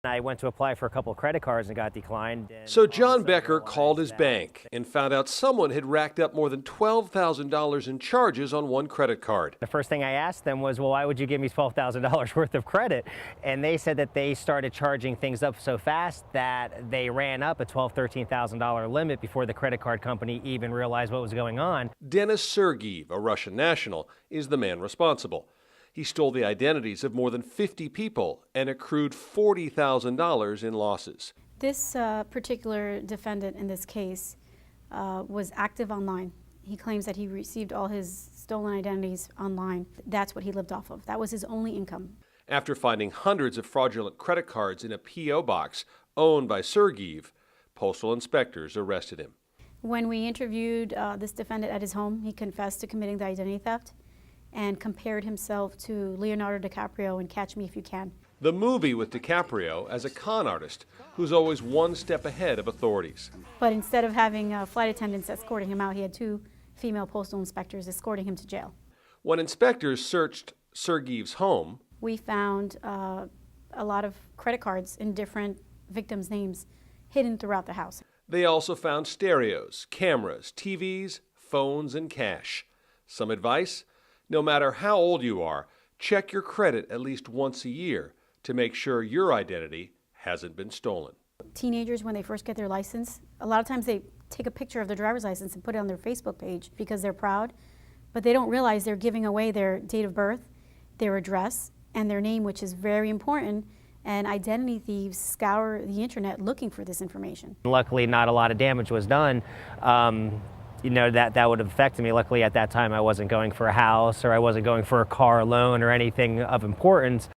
I went to apply for a couple of credit cards and got declined. So John Becker called his bank and found out someone had racked up more than $12,000 in charges on one credit card. The first thing I asked them was, well, why would you give me $12,000 worth of credit? And they said that they started charging things up so fast that they ran up a $12,000, $13,000 limit before the credit card company even realized what was going on. Denis Sergeev, a Russian national, is the man responsible. He stole the identities of more than 50 people and accrued $40,000 in losses. This particular defendant in this case was active online. He claims that he received all his stolen identities online. That's what he lived off of. That was his only income. After finding hundreds of fraudulent credit cards in a P.O. box owned by Sergeev, postal inspectors arrested him. When we interviewed this defendant at his home, he confessed to committing the identity theft and compared himself to Leonardo DiCaprio in Catch Me If You Can. The movie with DiCaprio as a con artist who's always one step ahead of authorities. But instead of having flight attendants escorting him out, he had two female postal inspectors escorting him to jail. When inspectors searched Sergeev's home, we found a lot of credit cards in different victims' names hidden throughout the house. They also found stereos, cameras, TVs, phones, and cash. Some advice? No matter how old you are, check your credit at least once a year to make sure your identity hasn't been stolen. Teenagers, when they first get their license, a lot of times they take a picture of their driver's license and put it on their Facebook page because they're proud, but they don't realize they're giving away their date of birth, their address, and their name, which is very important, and identity thieves scour the internet looking for this information. Luckily, not a lot of damage was done. That would have affected me. Luckily, at that time, I wasn't going for a house or I wasn't going for a car loan or anything of importance.